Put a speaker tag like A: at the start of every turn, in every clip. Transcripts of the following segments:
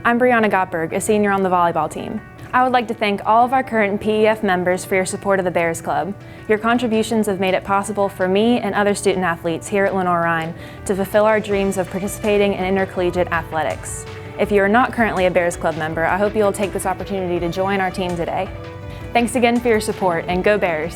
A: I'm Brianna Gottberg, a senior on the volleyball team. I would like to thank all of our current PEF members for your support of the Bears Club. Your contributions have made it possible for me and other student athletes here at Lenoir-Rhyne to fulfill our dreams of participating in intercollegiate athletics. If you are not currently a Bears Club member, I hope you will take this opportunity to join our team today. Thanks again for your support, and go Bears!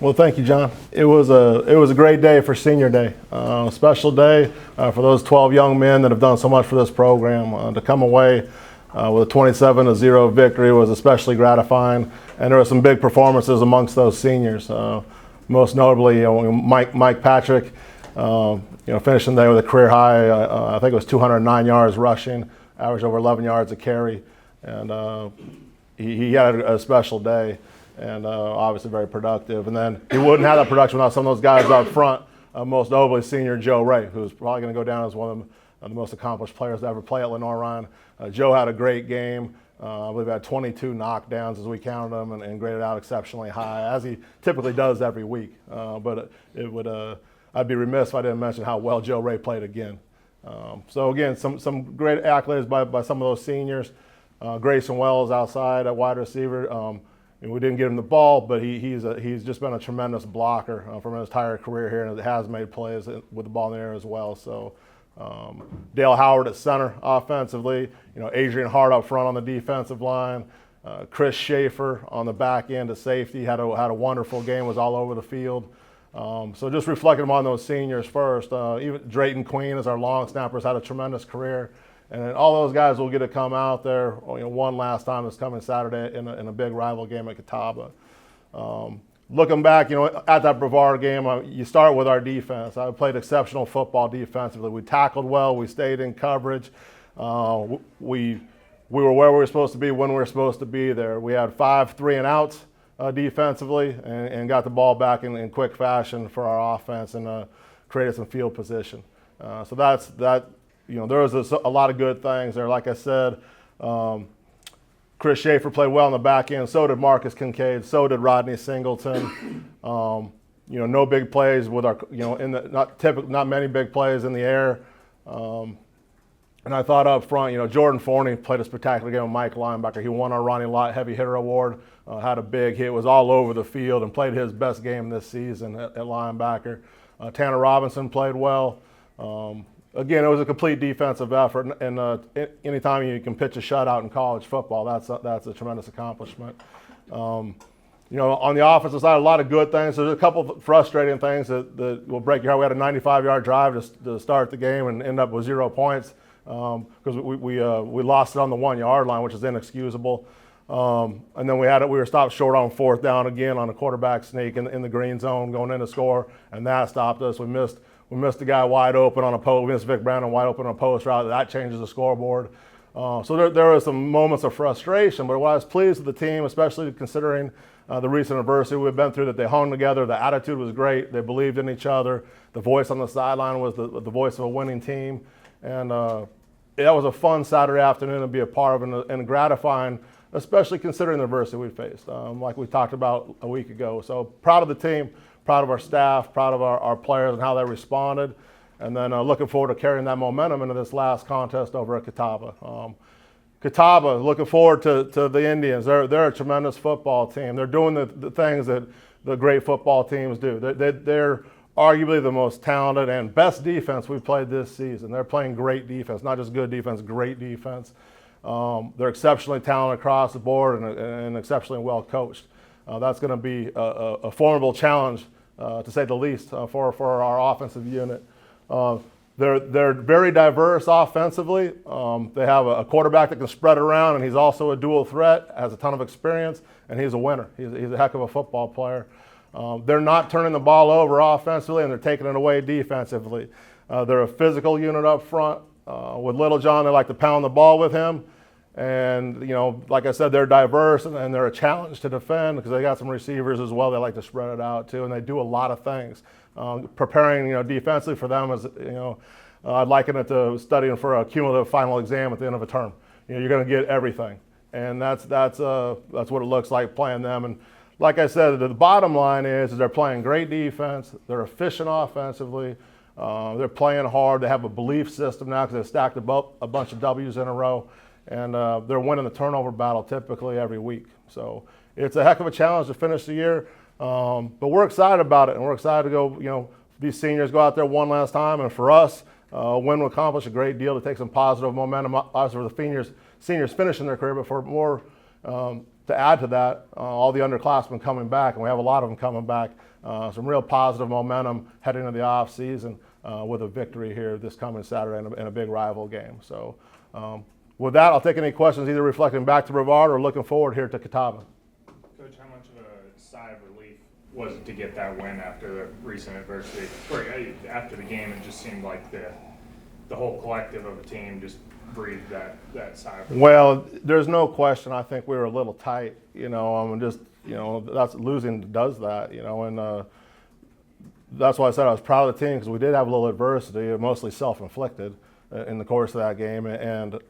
B: Well, thank you, John. It was a great day for Senior Day, a special day for those 12 young men that have done so much for this program. To come away with a 27-0 victory was especially gratifying, and there were some big performances amongst those seniors. Most notably, Mike Patrick, finishing the day with a career high. I think it was 209 yards rushing, averaged over 11 yards a carry, and he had a special day. And obviously very productive. And then he wouldn't have that production without some of those guys up front, most notably senior Joe Ray, who's probably going to go down as one of the most accomplished players to ever play at Lenoir-Rhyne. Joe had a great game. I believe he had 22 knockdowns as we counted them, and graded out exceptionally high, as he typically does every week. But I'd be remiss if I didn't mention how well Joe Ray played again. So again, some great accolades by some of those seniors. Grayson Wells outside at wide receiver. We didn't get him the ball, but he's just been a tremendous blocker from his entire career here, and has made plays with the ball in the air as well. So Dale Howard at center offensively, Adrian Hart up front on the defensive line, Chris Schaefer on the back end of safety had a wonderful game, was all over the field. So just reflecting on those seniors first, even Drayton Queen as our long snappers had a tremendous career. And all those guys will get to come out there, one last time this coming Saturday in a big rival game at Catawba. Looking back, at that Brevard game, you start with our defense. I played exceptional football defensively. We tackled well. We stayed in coverage. We were where we were supposed to be when we were supposed to be there. We had 5 3-and-outs defensively, and got the ball back in quick fashion for our offense, and created some field position. So that's that. There was a lot of good things there. Like I said, Chris Schaefer played well on the back end. So did Marcus Kincaid. So did Rodney Singleton. No big plays with our, not many big plays in the air. And I thought up front, Jordan Forney played a spectacular game with Mike linebacker. He won our Ronnie Lott Heavy Hitter Award. Had a big hit. Was all over the field and played his best game this season at linebacker. Tanner Robinson played well. Again, it was a complete defensive effort, and anytime you can pitch a shutout in college football, that's a tremendous accomplishment. On the offensive side, a lot of good things. There's a couple of frustrating things that will break your heart. We had a 95-yard drive to start the game and end up with 0 points because we lost it on the 1-yard line, which is inexcusable. And then we were stopped short on 4th down again on a quarterback sneak in the green zone going in to score, and that stopped us. We missed the guy wide open on a post. We missed Vic Brandon wide open on a post route. That changes the scoreboard. So there were some moments of frustration, but I was pleased with the team, especially considering the recent adversity we've been through, that they hung together. The attitude was great. They believed in each other. The voice on the sideline was the voice of a winning team. And that was a fun Saturday afternoon to be a part of, and gratifying, especially considering the adversity we faced, like we talked about a week ago. So proud of the team. Proud of our staff, proud of our players and how they responded, and then looking forward to carrying that momentum into this last contest over at Catawba. Catawba, looking forward to the Indians. They're a tremendous football team. They're doing the things that the great football teams do. They're arguably the most talented and best defense we've played this season. They're playing great defense, not just good defense, great defense. They're exceptionally talented across the board and exceptionally well coached. That's going to be a formidable challenge, to say the least, for our offensive unit. They're very diverse offensively. They have a quarterback that can spread around, and he's also a dual threat, has a ton of experience, and he's a winner. He's a heck of a football player. They're not turning the ball over offensively, and they're taking it away defensively. They're a physical unit up front. With Little John, they like to pound the ball with him. And, like I said, they're diverse and they're a challenge to defend because they got some receivers as well. They like to spread it out too, and they do a lot of things. Preparing, defensively for them is, I'd liken it to studying for a cumulative final exam at the end of a term. You're going to get everything, and that's what it looks like playing them. And like I said, the bottom line is they're playing great defense. They're efficient offensively. They're playing hard. They have a belief system now because they've stacked a bunch of W's in a row, and they're winning the turnover battle typically every week. So it's a heck of a challenge to finish the year, but we're excited about it, and we're excited to go. These seniors go out there one last time, and for us, win will accomplish a great deal to take some positive momentum. Obviously, for the seniors finishing their career, but for more to add to that, all the underclassmen coming back, and we have a lot of them coming back. Some real positive momentum heading into the off season with a victory here this coming Saturday in a big rival game. So with that, I'll take any questions either reflecting back to Brevard or looking forward here to Catawba.
C: Coach, how much of a sigh of relief was it to get that win after the recent adversity? After the game, it just seemed like the whole collective of the team just breathed that sigh of relief.
B: Well, there's no question. I think we were a little tight. That's losing does that. And that's why I said I was proud of the team because we did have a little adversity, mostly self-inflicted, in the course of that game, and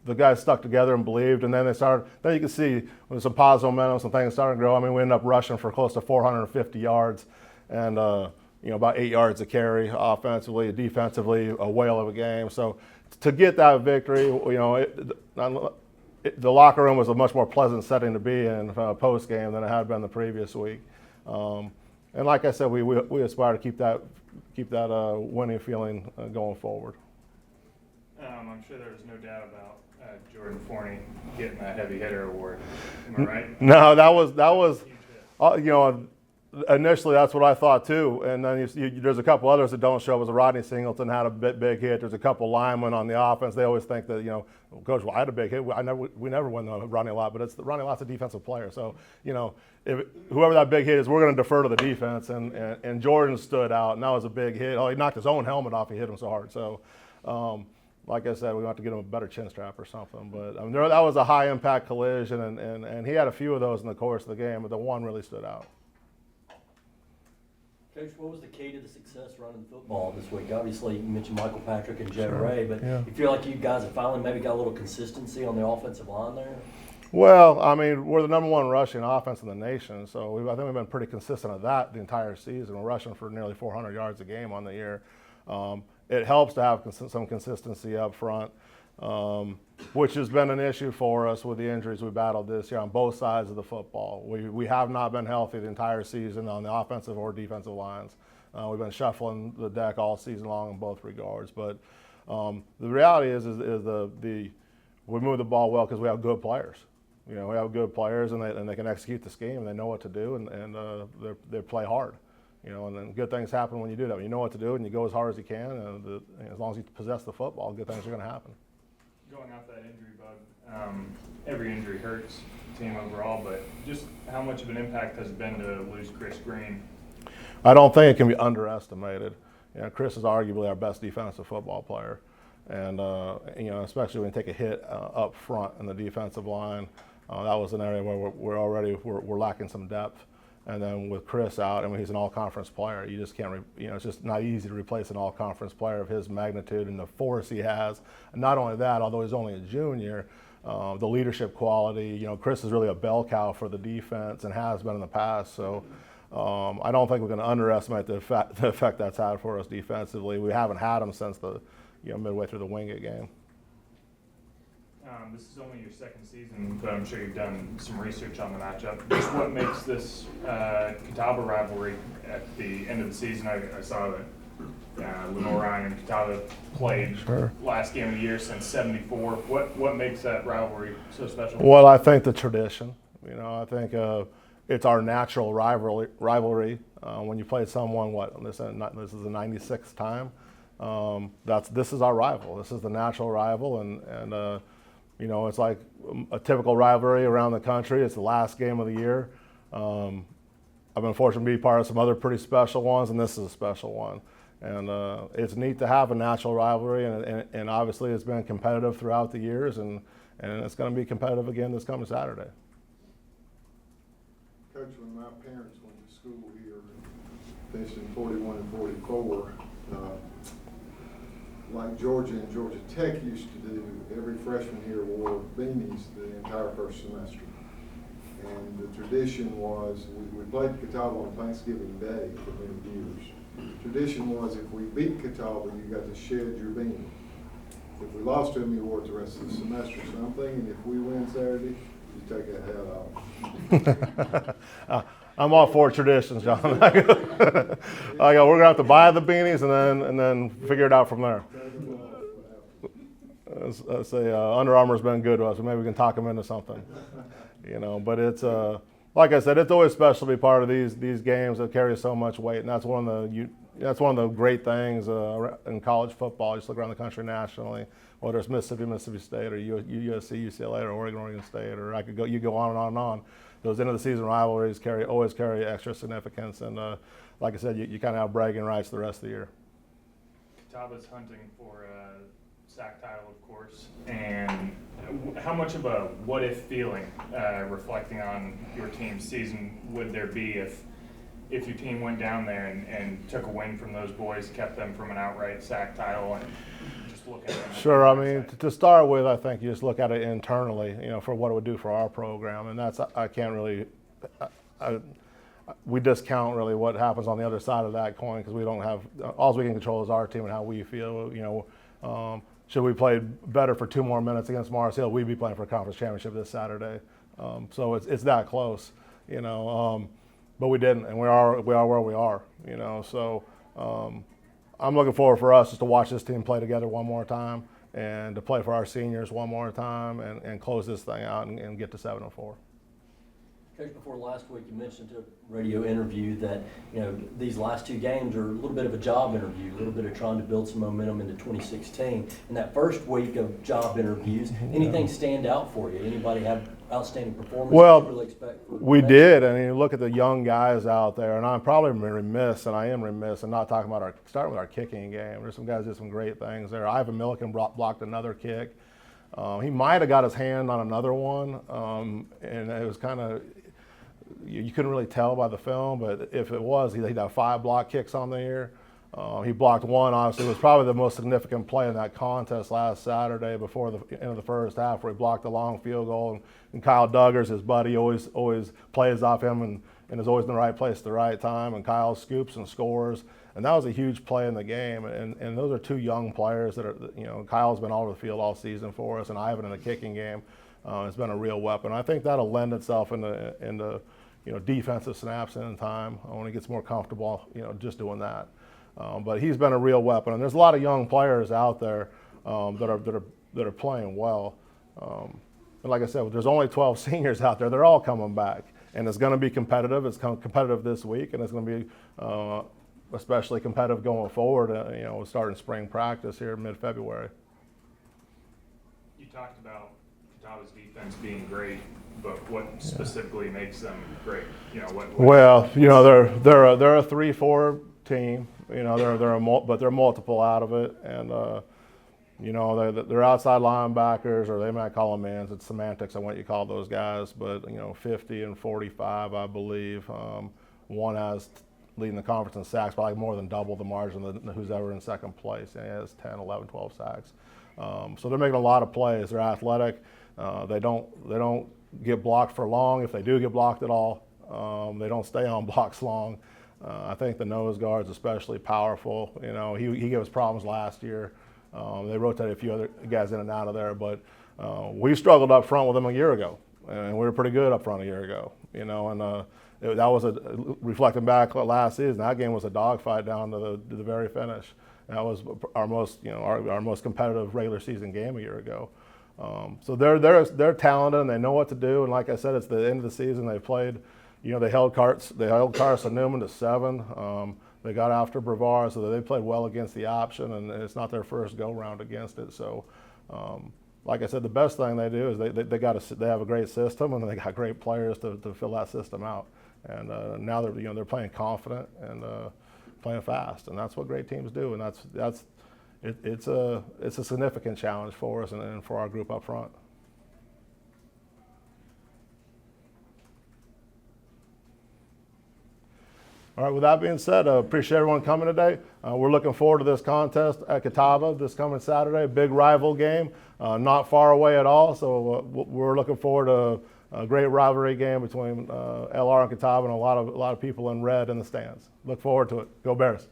B: the guys stuck together and believed. And then they started. Then you can see with some positive momentum, some things started to grow. I mean, we ended up rushing for close to 450 yards, and about 8 yards a carry offensively, defensively, a whale of a game. So to get that victory, the locker room was a much more pleasant setting to be in post game than it had been the previous week. And like I said, we aspire to keep that winning feeling going forward.
C: I'm sure there was no doubt about Jordan Forney getting that heavy hitter award. Am I right?
B: No, that was initially that's what I thought too, and then there's a couple others that don't show. As a Rodney Singleton had a big hit. There's a couple linemen on the offense. They always think that Coach, well, I had a big hit. We never win the Rodney Lott, but Rodney Lott's a defensive player. So if whoever that big hit is, we're going to defer to the defense. And Jordan stood out, and that was a big hit. Oh, he knocked his own helmet off. He hit him so hard. So. Like I said, we have to get him a better chin strap or something. But that was a high impact collision, and he had a few of those in the course of the game, but the one really stood out.
D: Coach, what was the key to the success running football this week? Obviously, you mentioned Michael Patrick and Joe Ray, but you feel like you guys have finally maybe got a little consistency on the offensive line there?
B: Well, I mean, we're the number one rushing offense in the nation, so I think we've been pretty consistent at that the entire season. We're rushing for nearly 400 yards a game on the year. It helps to have some consistency up front, which has been an issue for us with the injuries we battled this year on both sides of the football. We have not been healthy the entire season on the offensive or defensive lines. We've been shuffling the deck all season long in both regards. But the reality is we move the ball well because we have good players. We have good players, and they can execute the scheme, and they know what to do, and they play hard. And then good things happen when you do that. When you know what to do and you go as hard as you can, and as long as you possess the football, good things are going to happen.
C: Going off that injury bug, every injury hurts the team overall, but just how much of an impact has it been to lose Chris Green?
B: I don't think it can be underestimated. Chris is arguably our best defensive football player, and especially when you take a hit up front in the defensive line, that was an area where we're lacking some depth. And then with Chris out, he's an all-conference player. You just can't, it's just not easy to replace an all-conference player of his magnitude and the force he has. And not only that, although he's only a junior, the leadership quality. Chris is really a bell cow for the defense and has been in the past. So I don't think we're going to underestimate the effect that's had for us defensively. We haven't had him since the midway through the Wingate game.
C: This is only your second season, but I'm sure you've done some research on the matchup. Just what makes this Catawba rivalry at the end of the season? I saw that Lenoir-Rhyne and Catawba played last game of the year since '74. What makes that rivalry so special?
B: Well, I think the tradition. I think it's our natural rivalry. When you play someone, this is the 96th time. This is our rival. This is the natural rival, and it's like a typical rivalry around the country. It's the last game of the year. I've been fortunate to be part of some other pretty special ones, and this is a special one. And it's neat to have a natural rivalry, and obviously it's been competitive throughout the years, and it's going to be competitive again this coming Saturday.
E: Coach, when my parents went to school here, finishing 41 and 44, like Georgia and Georgia Tech used to do, every freshman here wore beanies the entire first semester. And the tradition was, we played Catawba on Thanksgiving Day for many years. Tradition was if we beat Catawba, you got to shed your beanie. If we lost to them, you wore it the rest of the semester. So I'm thinking if we win Saturday, you take that hat off.
B: I'm all for traditions, John. I go, we're gonna have to buy the beanies and then figure it out from there. I say Under Armour's been good to us, so maybe we can talk them into something. But it's like I said, it's always special to be part of these games that carry so much weight, and that's one of the great things in college football. Just look around the country nationally, whether it's Mississippi State, or USC, UCLA, or Oregon State, or you go on and on and on. Those end of the season rivalries always carry extra significance, and like I said, you kind of have bragging rights the rest of the year.
C: Catawba's hunting for a SAC title, of course, and how much of a what-if feeling, reflecting on your team's season, would there be if your team went down there and took a win from those boys, kept them from an outright SAC title, and just look at it?
B: Sure. I mean, to start with, I think you just look at it internally, for what it would do for our program, and that's I can't really. We discount really what happens on the other side of that coin because we don't have all we can control is our team and how we feel. Should we play better for 2 more minutes against Mars Hill, we'd be playing for a conference championship this Saturday. So it's that close, but we didn't, and we are where we are, So I'm looking forward for us just to watch this team play together one more time and to play for our seniors one more time and close this thing out and get to 7-4.
D: Coach, before last week, you mentioned to a radio interview that these last 2 games are a little bit of a job interview, a little bit of trying to build some momentum into 2016. In that first week of job interviews, anything stand out for you? Anybody have outstanding performance?
B: Well,
D: really expect
B: we did, and you look at the young guys out there, and I'm probably remiss, and I am remiss, in not talking about starting with our kicking game. There's some guys that did some great things there. Ivan Milliken blocked another kick. He might have got his hand on another one, and it was kind of. You couldn't really tell by the film, but if it was, he'd have 5 block kicks on the year. He blocked one, obviously. It was probably the most significant play in that contest last Saturday before the end of the first half, where he blocked a long field goal. And Kyle Duggars, his buddy, always plays off him and is always in the right place at the right time. And Kyle scoops and scores. And that was a huge play in the game. And those are 2 young players that are, Kyle's been all over the field all season for us, and Ivan in the kicking game has been a real weapon. I think that'll lend itself into defensive snaps in time when he gets more comfortable, just doing that. But he's been a real weapon, and there's a lot of young players out there that are playing well. And like I said, there's only 12 seniors out there. They're all coming back, and it's going to be competitive. It's competitive this week, and it's going to be especially competitive going forward. Starting spring practice here mid-February.
C: You talked about Catawba's defense being great. But what specifically makes them great?
B: Well, they're a 3-4 team. But they're multiple out of it, and they're outside linebackers, or they might call them mans. It's semantics on what you call those guys. But 50 and 45, I believe. One has leading the conference in sacks by more than double the margin than who's ever in second place. And he has 10, 11, 12 sacks. So they're making a lot of plays. They're athletic. They don't get blocked for long. If they do get blocked at all, they don't stay on blocks long. I think the nose guard's especially powerful. He gave us problems last year. They rotated a few other guys in and out of there, but we struggled up front with them a year ago, and we were pretty good up front a year ago. That was reflecting back last season. That game was a dogfight down to the very finish. That was our most our most competitive regular season game a year ago. So they're talented and they know what to do. And like I said, it's the end of the season. They played, they held Carson Newman to 7. They got after Brevard, so they played well against the option, and it's not their first go round against it. So, like I said, the best thing they do is they have a great system, and they got great players to fill that system out. And now they're playing confident and playing fast, and that's what great teams do. And it's a significant challenge for us and for our group up front. All right, with that being said, appreciate everyone coming today. We're looking forward to this contest at Catawba this coming Saturday. Big rival game, not far away at all. So we're looking forward to a great rivalry game between LR and Catawba, and a lot of people in red in the stands. Look forward to it. Go Bears.